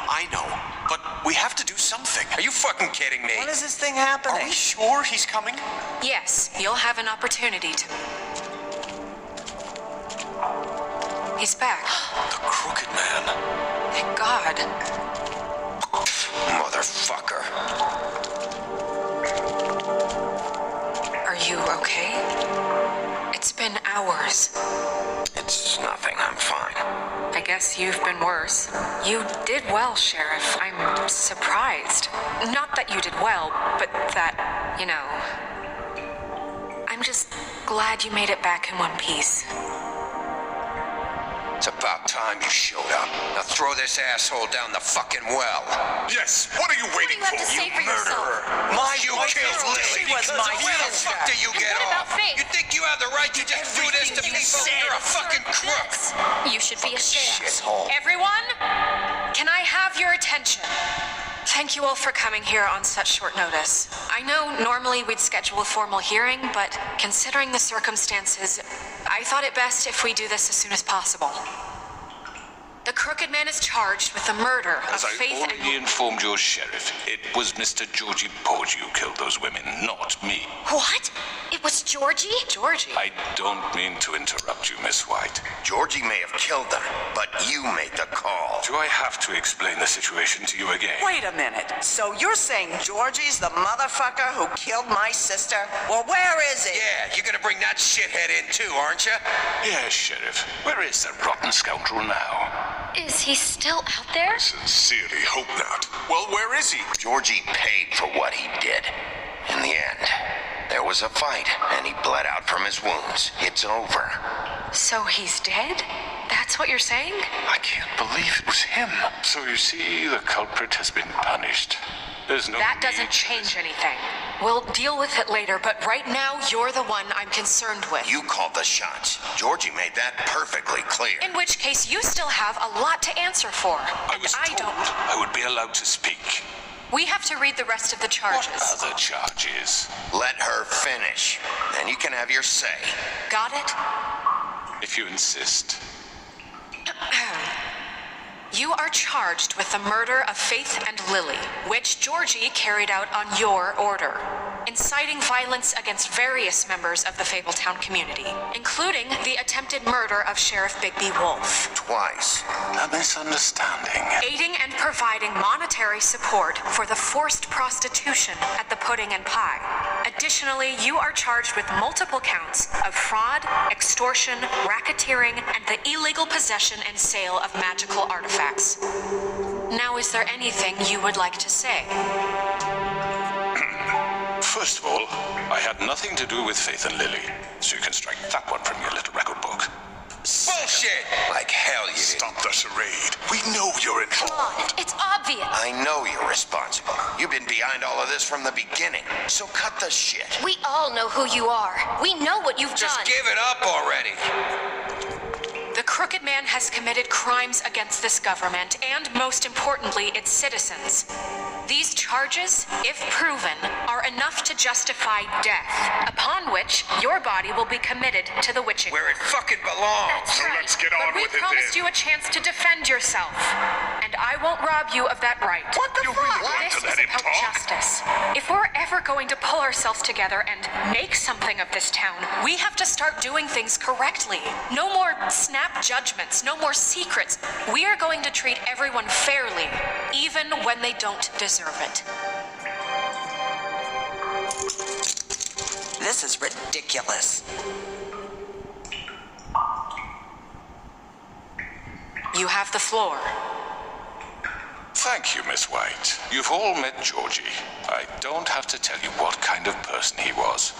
I know, but we have to do something. Are you fucking kidding me? When is this thing happening? Are we sure he's coming? Yes, you'll have an opportunity to. He's back. The Crooked Man. Thank God. Motherfucker. Are you okay? It's been hours. It's nothing, I'm fine. I guess you've been worse. You did well, Sheriff. I'm surprised. Not that you did well, but that, you know... I'm just glad you made it back in one piece. It's about time you showed up. Now throw this asshole down the fucking well. Yes, what are you waiting What do you have to say for Murderer. yourself? You killed Lily. She was my Where the sister. fuck do you get What about off? Faith? You think you have the right to just do this to Everything you people? said. You're a fucking crook. You should be ashamed. Shithole. Everyone, can I have your attention? Thank you all for coming here on such short notice. I know normally we'd schedule a formal hearing, but considering the circumstances, I thought it best if we do this as soon as possible. The Crooked Man is charged with the murder of As I Faith already and... informed your sheriff, it was Mr. Georgie Porgy who killed those women, not me. What? It was Georgie? Georgie? I don't mean to interrupt you, Miss White. Georgie may have killed them, but you made the call. Do I have to explain the situation to you again? Wait a minute. So you're saying Georgie's the motherfucker who killed my sister? Well, where is he? Yeah, you're gonna bring that shithead in too, aren't you? Yes, Sheriff. Where is that rotten scoundrel now? Is he still out there? Sincerely hope not. Well, where is he? Georgie paid for what he did. In the end, there was a fight, and he bled out from his wounds. It's over. So he's dead? That's what you're saying? I can't believe it was him. So you see, the culprit has been punished. There's no That need doesn't to- change anything. We'll deal with it later, but right now, you're the one I'm concerned with. You called the shots. Georgie made that perfectly clear. In which case, you still have a lot to answer for. I was I told don't. I would be allowed to speak. We have to read the rest of the charges. What other charges? Let her finish. Then you can have your say. Got it? If you insist. You are charged with the murder of Faith and Lily, which Georgie carried out on your order, inciting violence against various members of the Fabletown community, including the attempted murder of Sheriff Bigby Wolf, Twice. A misunderstanding. aiding and providing monetary support for the forced prostitution at the Pudding and Pie. Additionally, you are charged with multiple counts of fraud, extortion, racketeering, and the illegal possession and sale of magical artifacts. Now, is there anything you would like to say? First of all, I had nothing to do with Faith and Lily, so you can strike that one from your little record book. Bullshit! Like hell you did. Stop the charade. We know you're Come on, involved. it's obvious. I know you're responsible. You've been behind all of this from the beginning. So cut the shit. We all know who you are. We know what you've Just done. give it up already. The Crooked Man has committed crimes against this government and, most importantly, its citizens. These charges, if proven, are enough to justify death, upon which your body will be committed to the witching. Where it fucking belongs. That's right. let's get on but we with it promised then. you a chance to defend yourself, and I won't rob you of that right. What the fuck? This To let is him about talk? justice. If we're ever going to pull ourselves together and make something of this town, we have to start doing things correctly. No more snap judgments, no more secrets. We are going to treat everyone fairly, even when they don't deserve it. This is ridiculous. You have the floor. Thank you, Miss White. You've all met Georgie. I don't have to tell you what kind of person he was.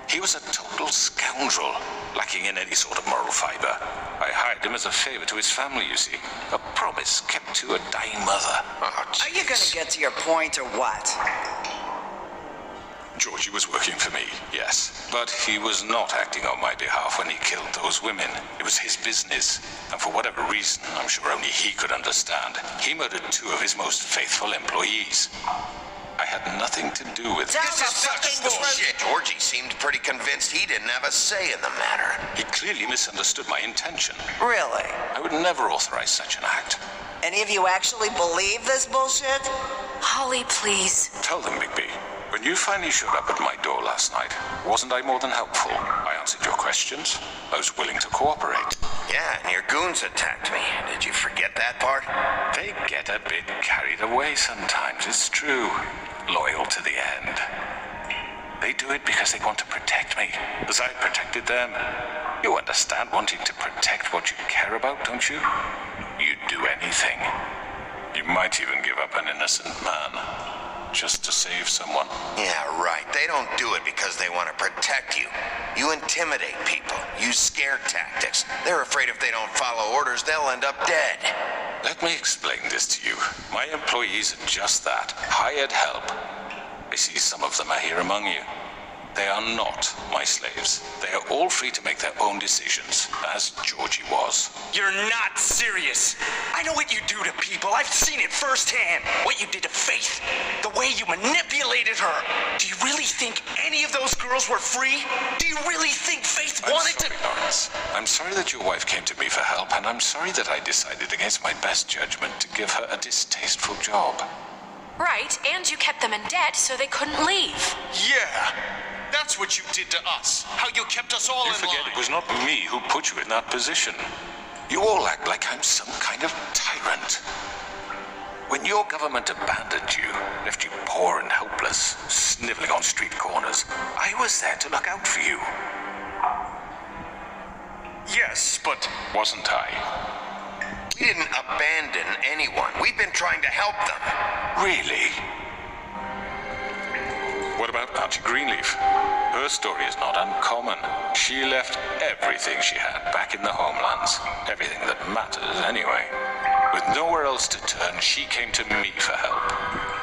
He was a total scoundrel, lacking in any sort of moral fiber. I hired him as a favor to his family, you see. A promise kept to a dying mother. Oh, Are you gonna get to your point or what? Georgie was working for me, yes. But he was not acting on my behalf when he killed those women. It was his business. And for whatever reason, I'm sure only he could understand, he murdered two of his most faithful employees. I had nothing to do with it. Tell This the is such fucking bullshit. truth. Georgie seemed pretty convinced he didn't have a say in the matter. He clearly misunderstood my intention. Really? I would never authorize such an act. Any of you actually believe this bullshit? Holly, please. Tell them, Bigby. When you finally showed up at my door last night, wasn't I more than helpful? I answered your questions. I was willing to cooperate. Yeah, and your goons attacked me. Did you forget that part? They get a bit carried away sometimes, it's true. Loyal to the end. They do it because they want to protect me, as I protected them. You understand wanting to protect what you care about, don't you? You'd do anything. You might even give up an innocent man, just to save someone. Yeah, right. They don't do it because they want to protect you. You intimidate people, use scare tactics. They're afraid if they don't follow orders, they'll end up dead. Let me explain this to you. My employees are just that, hired help. I see some of them are here among you. They are not my slaves. They are all free to make their own decisions, as Georgie was. You're not serious. I know what you do to people. I've seen it firsthand. What you did to Faith. The way you manipulated her. Do you really think any of those girls were free? Do you really think Faith wanted I'm sorry, Lawrence. I'm sorry that your wife came to me for help, and I'm sorry that I decided against my best judgment to give her a distasteful job. Right, and you kept them in debt so they couldn't leave. Yeah. That's what you did to us. How you kept us all You in forget line. it was not me who put you in that position. You all act like I'm some kind of tyrant. When your government abandoned you, left you poor and helpless, sniveling on street corners, I was there to look out for you. Yes, but Wasn't I? We didn't abandon anyone. We've been trying to help them. Really? What about Auntie Greenleaf? Her story is not uncommon. She left everything she had back in the homelands. Everything that matters, anyway. With nowhere else to turn, she came to me for help.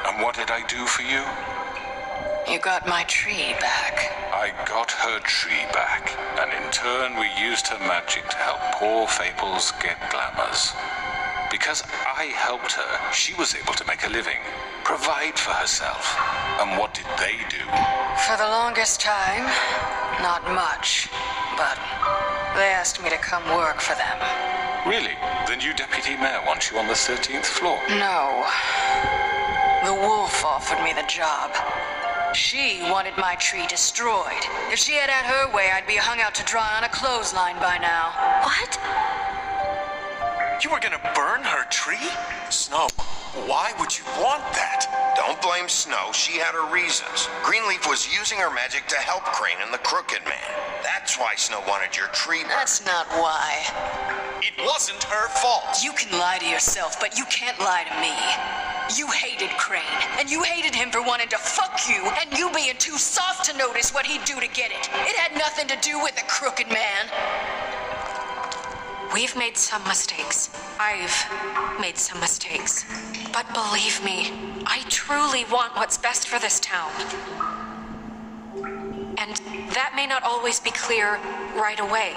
And what did I do for you? You got my tree back. I got her tree back, and in turn we used her magic to help poor Fables get glamours. Because I helped her, she was able to make a living, provide for herself. And what did they do? For the longest time, not much. But they asked me to come work for them. Really? The new deputy mayor wants you on the 13th floor? No. The wolf offered me the job. She wanted my tree destroyed. If she had her way, I'd be hung out to dry on a clothesline by now. What? you were gonna burn her tree? Snow, why would you want that? Don't blame Snow. She had her reasons. Greenleaf was using her magic to help Crane and the Crooked Man. That's why Snow wanted your tree burned. That's not why. It wasn't her fault. You can lie to yourself, but you can't lie to me. You hated Crane, and you hated him for wanting to fuck you, and you being too soft to notice what he'd do to get it. It had nothing to do with the Crooked Man. We've made some mistakes. I've made some mistakes. But believe me, I truly want what's best for this town. And that may not always be clear right away,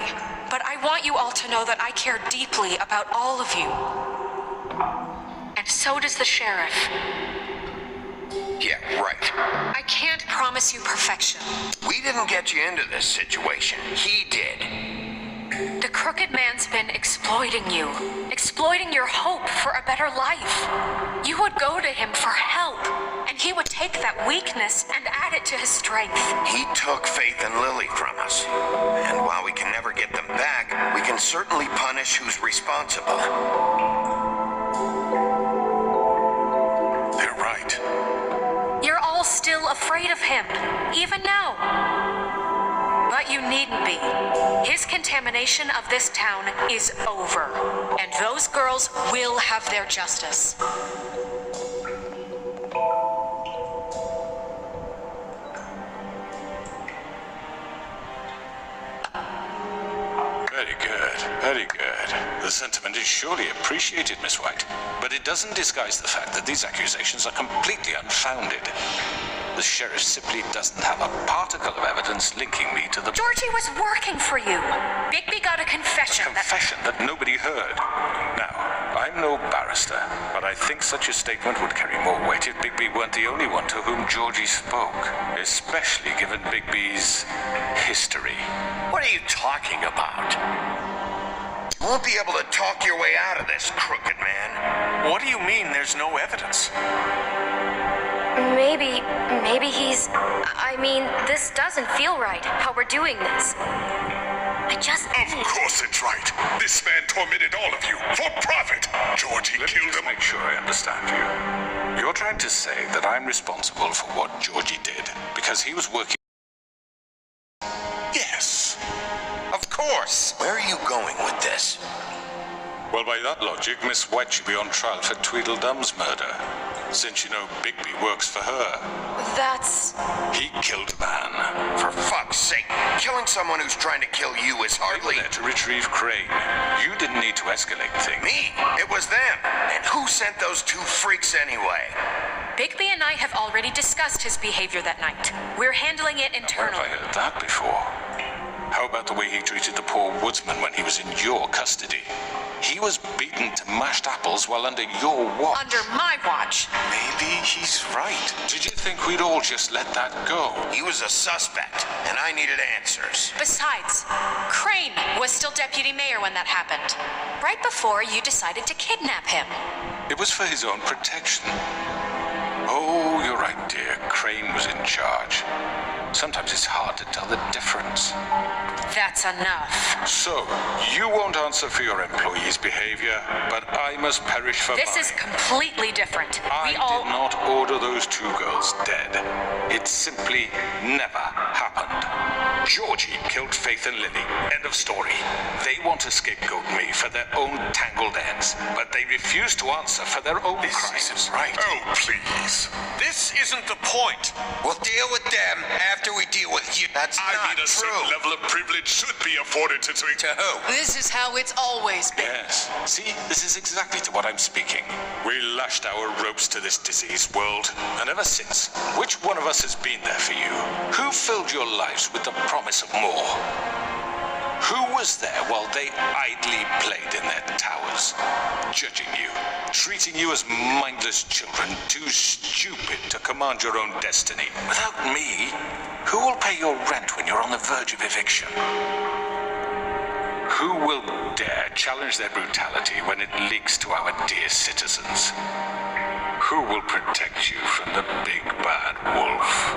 but I want you all to know that I care deeply about all of you. And so does the sheriff. Yeah, right. I can't promise you perfection. We didn't get you into this situation. He did. The Crooked Man's been exploiting you, exploiting your hope for a better life. You would go to him for help, and he would take that weakness and add it to his strength. He took Faith and Lily from us. And while we can never get them back, we can certainly punish who's responsible. They're right. You're all still afraid of him, even now. But you needn't be. His contamination of this town is over, and those girls will have their justice. Very good, very good. The sentiment is surely appreciated, Miss White, but it doesn't disguise the fact that these accusations are completely unfounded. The sheriff simply doesn't have a particle of evidence linking me to the... Georgie was working for you. Bigby got a confession. Confession that nobody heard. Now, I I'm no barrister, but I think such a statement would carry more weight if Bigby weren't the only one to whom Georgie spoke, especially given Bigby's history. What are you talking about? You won't be able to talk your way out of this, crooked man. What do you mean there's no evidence? Maybe he's... I mean, this doesn't feel right, how we're doing this. Of course it's right. This man tormented all of you for profit. Georgie killed him. Make sure I understand you. You're trying to say that I'm responsible for what Georgie did because he was working... Yes. Of course. Where are you going with this? Well, by that logic, Miss White should be on trial for Tweedledum's murder. Since you know Bigby works for her. That's... He killed a man. For fuck's sake, killing someone who's trying to kill you is They hardly... were there to retrieve Crane. You didn't need to escalate things. Me? It was them. And who sent those two freaks anyway? Bigby and I have already discussed his behavior that night. We're handling it Where have internally. I heard that before? How about the way he treated the poor woodsman when he was in your custody? He was beaten to mashed apples while under your watch. Under my watch. Maybe he's right. Did you think we'd all just let that go? He was a suspect, and I needed answers. Besides, Crane was still deputy mayor when that happened. Right before you decided to kidnap him. It was for his own protection. Oh, you're right, dear. Crane was in charge. Sometimes it's hard to tell the difference. That's enough. So, you won't answer for your employees' behavior, but I must perish for This mine. is completely different. I did not order those two girls dead. It simply never happened. Georgie killed Faith and Lily. End of story. They want to scapegoat me for their own tangled ends, but they refuse to answer for their own crimes. This isn't right. Oh, please. This isn't the point. We'll deal with them after we deal with you. That's I not mean, a certain true. level of privilege should be afforded to... To who? This is how it's always been. Yes. See, this is exactly to what I'm speaking. We lashed our ropes to this diseased world, and ever since, which one of us has been there for you? Who filled your lives with the promise of more? Who was there while they idly played in their towers, judging you, treating you as mindless children, too stupid to command your own destiny? Without me, who will pay your rent when you're on the verge of eviction? Who will dare challenge their brutality when it leaks to our dear citizens? Who will protect you from the big bad wolf?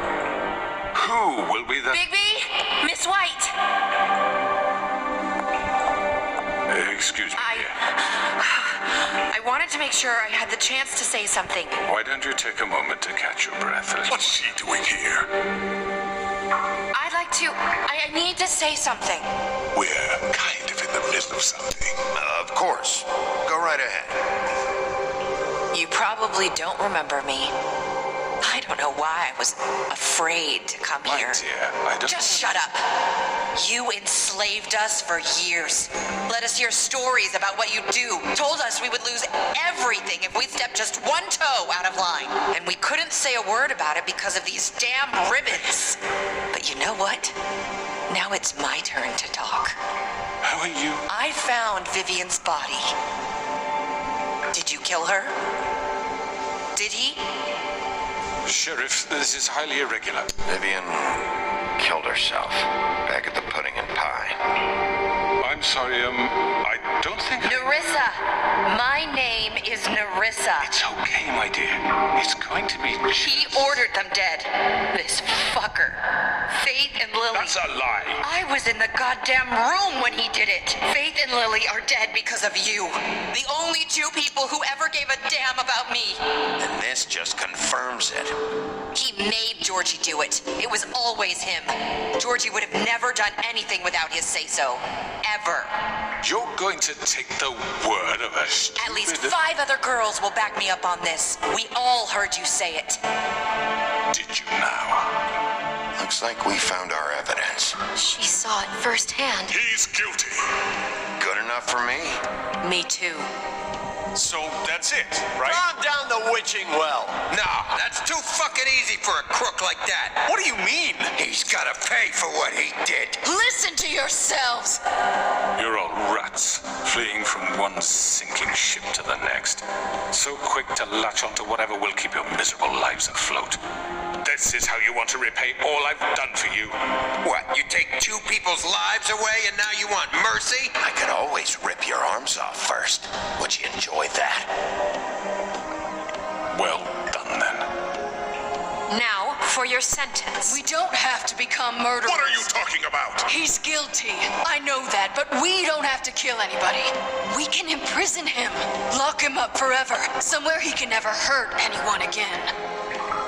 Who will be the... Bigby! Miss White! Excuse me, dear. I wanted to make sure I had the chance to say something. Why don't you take a moment to catch your breath? What's she doing here? I'd like to... I need to say something. We're kind of in the middle of something. Of course. Go right ahead. You probably don't remember me. I don't know why I was afraid to come My here. dear, I don't... Just shut up. You enslaved us for years. Let us hear stories about what you do. Told us we would lose everything if we stepped just one toe out of line. And we couldn't say a word about it because of these damn ribbons. But you know what? Now it's my turn to talk. How are you? I found Vivian's body. Did you kill her? Did he? Sheriff, this is highly irregular. Vivian killed herself back at the Pudding and Pie. I'm sorry, I don't think... Nerissa. My name is Nerissa. It's okay, my dear. It's going to be... He ordered them dead. This fucker. Faith and Lily. That's a lie. I was in the goddamn room when he did it. Faith and Lily are dead because of you. The only two people who ever gave a damn about me. And this just confirms it. He made Georgie do it. It was always him. Georgie would have never done anything without his say-so. Ever. You're going to take the word of a stupid... At least 5 other girls will back me up on this. We all heard you say it. Did you now? Looks like we found our evidence. Gamess. She saw it firsthand. He's guilty. Good enough for me. Me too. So that's it, right? Calm down the witching well. No, that's too fucking easy for a crook like that. What do you mean? He's gotta pay for what he did. Listen to yourselves. You're all rats, fleeing from one sinking ship to the next. So quick to latch onto whatever will keep your miserable lives afloat. This is how you want to repay all I've done for you. What, you take two people's lives away and now you want mercy? I could always rip your arms off first. Would you enjoy that? Well done, then. Now, for your sentence. We don't have to become murderers. What are you talking about? He's guilty. I know that, but we don't have to kill anybody. We can imprison him. Lock him up forever. Somewhere he can never hurt anyone again.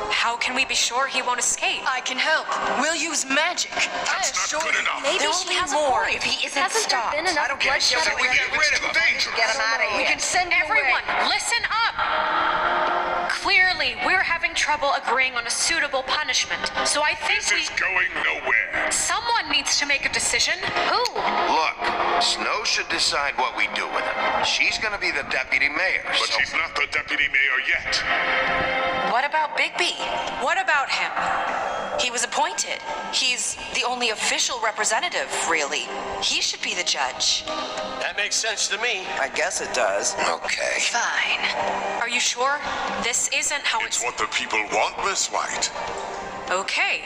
How can we be sure he won't escape? I can help. We'll use magic. That's not good enough. Maybe There she will be has more a point. if he isn't Hasn't stopped. there been enough bloodshed So we already? get rid of him. Dangerous. Get him out of here. We can send him Everyone, away. listen up! Clearly, we're having trouble agreeing on a suitable punishment, so I think This is going nowhere. someone needs to make a decision. Who? Look, Snow should decide what we do with him. She's gonna be the deputy mayor, But so... she's not the deputy mayor yet. What about Bigby? What about him? He was appointed. He's the only official representative, really. He should be the judge. That makes sense to me. I guess it does. Okay. Fine. Are you sure? This isn't how It's what the people want, Miss White. Okay,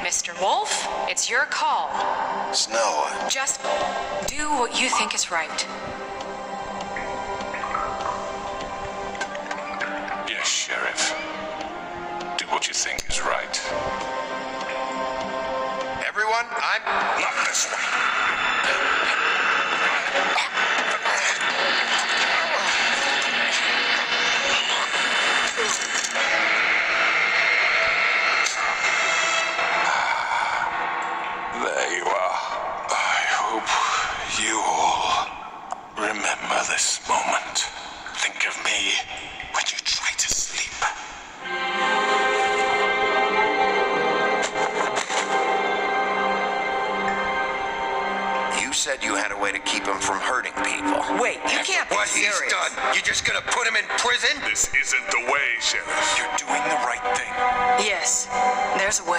Mr. Wolf, it's your call. Snow, Just do what you think is right. Yes, Sheriff. Do what you think is right. everyone, I'm... Not this way. There you are. I hope you all remember this moment. Think of me when you try to sleep. You said you had a way to keep him from hurting people. Wait, you can't be What he's serious. done, you're just gonna put him in prison? This isn't the way, Sheriff. You're doing the right thing. Yes, there's a way.